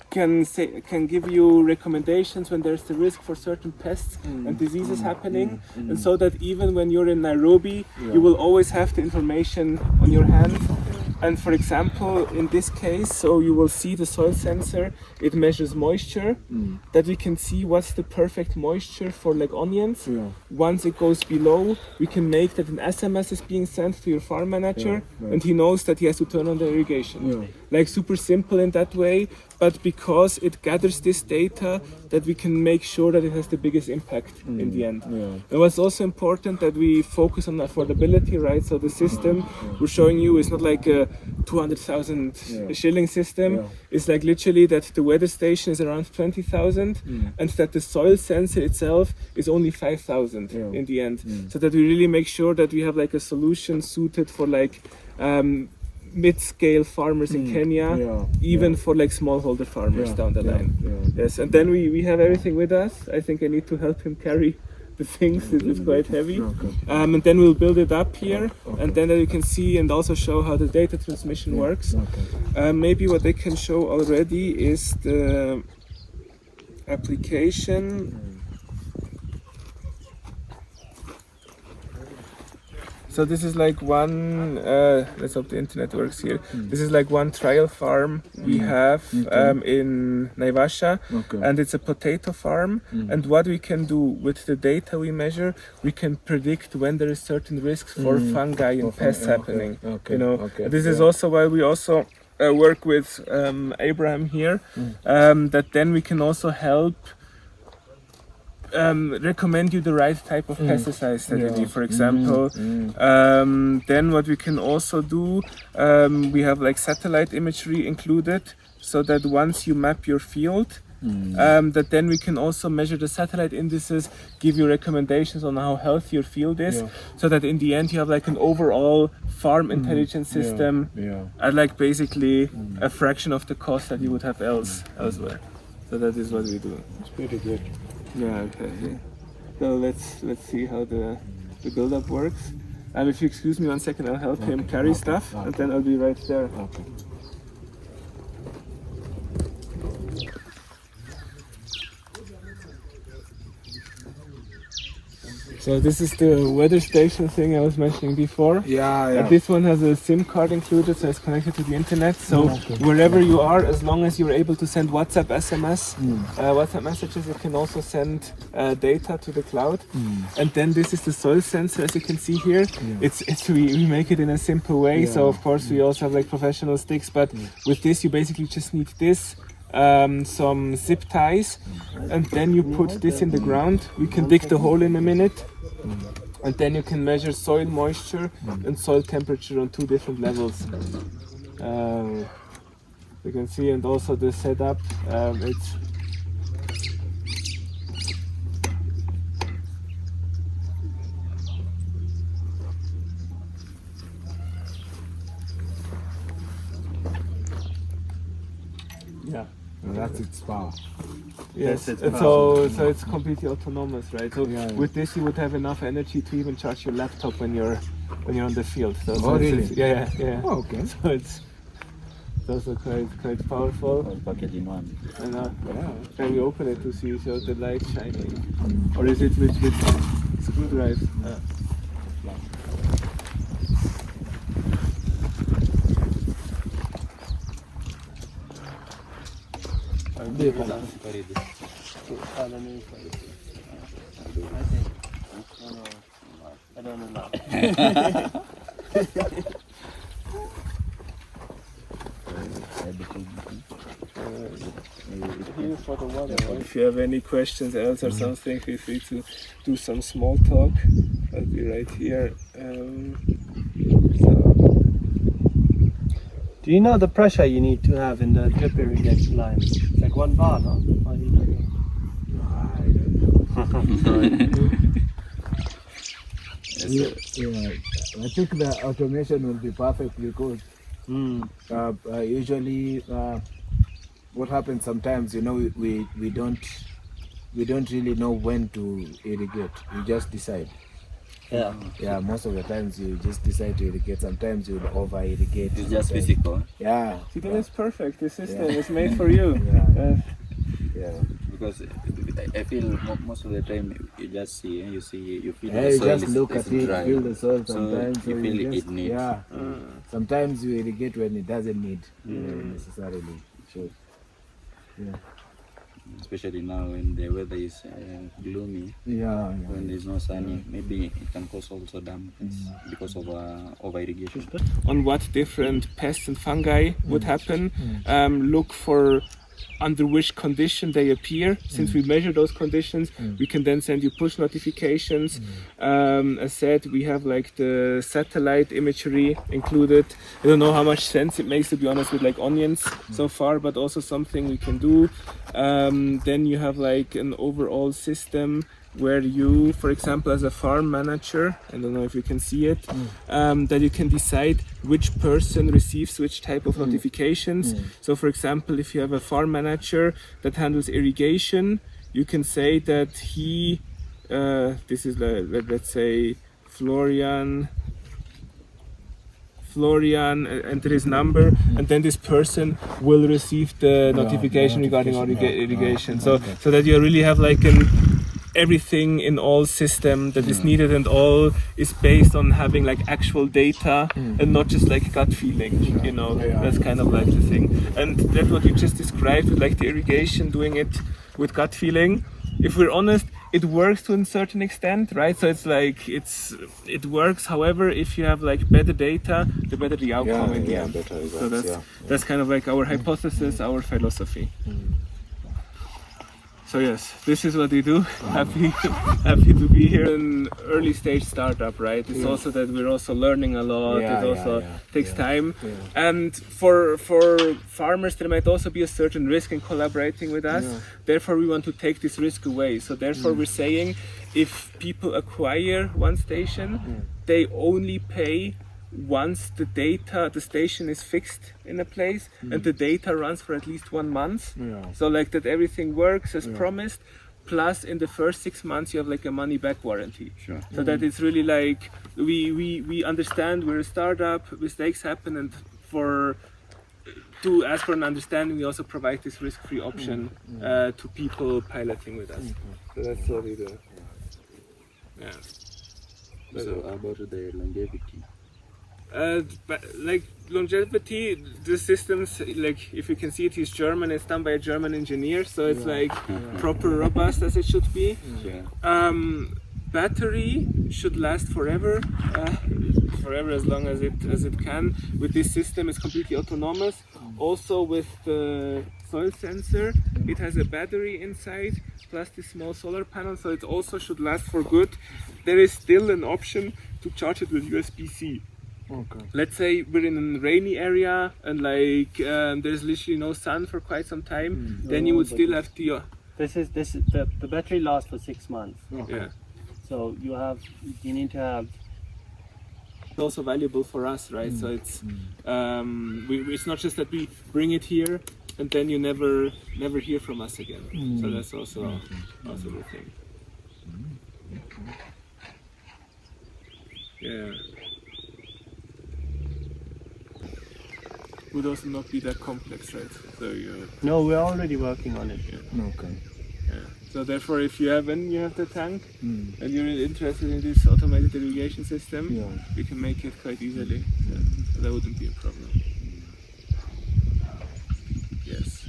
can give you recommendations when there's the risk for certain pests and diseases happening, and so that even when you're in Nairobi, you will always have the information on your hand. And for example, in this case, so you will see the soil sensor, it measures moisture, that we can see what's the perfect moisture for like onions. Once it goes below, we can make that an SMS is being sent to your farm manager, and he knows that he has to turn on the irrigation. Like super simple in that way, but because it gathers this data, that we can make sure that it has the biggest impact in the end. And what's also important that we focus on affordability, right? So the system we're showing you is not like a 200,000 shilling system. It's like literally that the weather station is around 20,000 and that the soil sensor itself is only 5,000 in the end. So that we really make sure that we have like a solution suited for like mid-scale farmers in Kenya, even for like smallholder farmers down the line. Yes, and then we have everything with us. I think I need to help him carry the things. It's quite heavy. And then we'll build it up here, and then you can see and also show how the data transmission works. Maybe what they can show already is the application. So this is like one, let's hope the internet works here. This is like one trial farm we have in Naivasha, and it's a potato farm. And what we can do with the data we measure, we can predict when there is certain risks for fungi and pests happening. You know, this is also why we also work with Abraham here, that then we can also help recommend you the right type of pesticides that you need, for example. Then what we can also do, we have like satellite imagery included, so that once you map your field, that then we can also measure the satellite indices, give you recommendations on how healthy your field is, so that in the end you have like an overall farm intelligence system at like basically a fraction of the cost that you would have elsewhere. So that is what we do. It's pretty good. Yeah, okay. So let's see how the build-up works. If you excuse me 1 second, I'll help him carry stuff, and then I'll be right there. So this is the weather station thing I was mentioning before. And this one has a SIM card included, so it's connected to the internet. So wherever you are, as long as you're able to send WhatsApp SMS, WhatsApp messages, you can also send data to the cloud. And then this is the soil sensor, as you can see here. We make it in a simple way. So of course we also have like professional sticks, but with this you basically just need this. Some zip ties, and then you put this in the ground. We can dig the hole in a minute, and then you can measure soil moisture and soil temperature on 2 different levels. You can see, and also the setup, it's that's its power. Yes, so it's completely autonomous, right? So with this you would have enough energy to even charge your laptop when you're on the field. So really? Yeah. Oh, okay. So it's also quite powerful. Bucket in one. And can we open it to see so the light shining? Or is it with screwdriver? I don't know now. If you have any questions else or something, feel free to do some small talk. I'll be right here. Do you know the pressure you need to have in the drip irrigation line? It's like 1 bar, no? Or you don't know? I think the automation will be perfect because usually what happens sometimes, you know, we don't really know when to irrigate. We just decide. Yeah. Yeah, most of the times you just decide to irrigate. Sometimes you over irrigate. It's just sometimes- physical. Yeah. See, that is perfect. The system Yeah. is made for you. Yeah. Yeah. Because I feel most of the time you just see, you feel Yeah, the you soil just is, look is at it, dry. feel the soil So sometimes. you feel just, it needs. Yeah. Sometimes you irrigate when it doesn't need necessarily. Sure. Yeah. Especially now when the weather is gloomy, Yeah. when there's no sunny, maybe it can cause also dampness because of over irrigation. On what different pests and fungi would happen. Look for under which condition they appear. Since we measure those conditions, we can then send you push notifications. As said, we have like the satellite imagery included. I don't know how much sense it makes, to be honest, with like onions so far, but also something we can do. Then you have like an overall system where you, for example, as a farm manager, I don't know if you can see it, that you can decide which person receives which type of notifications. So, for example, if you have a farm manager that handles irrigation, you can say that he, this is let's say Florian, enter his number, and then this person will receive the notification regarding irrigation. So that you really have like everything in all system that is needed, and all is based on having like actual data and not just like gut feeling, you know. That's kind of like the thing. And that's what you just described with like the irrigation, doing it with gut feeling. If we're honest, it works to a certain extent, right? So it's like it works. However, if you have like better data, the better the outcome in the end. Better results, So that's kind of like our hypothesis, our philosophy. So yes, this is what we do. Happy to be here. An early stage startup, right? It's also that we're also learning a lot. It also takes time. And for farmers, there might also be a certain risk in collaborating with us. Therefore, we want to take this risk away. So therefore, we're saying if people acquire one station, they only pay once the station is fixed in a place and the data runs for at least 1 month. So like that everything works as promised, plus in the first 6 months you have like a money back warranty. So that it's really like we understand we're a startup, mistakes happen, and to ask for an understanding, we also provide this risk-free option to people piloting with us. So that's what we do. Yeah. So about the longevity. But like longevity, the systems, like if you can see it, is German. It's done by a German engineer, so it's like proper robust as it should be. Battery should last forever, as long as it can. With this system, it's completely autonomous. Also with the soil sensor, it has a battery inside plus this small solar panel, so it also should last for good. There is still an option to charge it with USB-C. Okay. Let's say we're in a rainy area and like there's literally no sun for quite some time, then you would still have the The battery lasts for 6 months. yeah. So you need to have. It's also valuable for us, right? So it's it's not just that we bring it here and then you never hear from us again. So that's also the thing. Yeah. Would also not be that complex, right? So you. No, we're already working on it. Okay. Yeah. So therefore, if you have the tank and you're interested in this automated irrigation system, we can make it quite easily. So that wouldn't be a problem. Yes.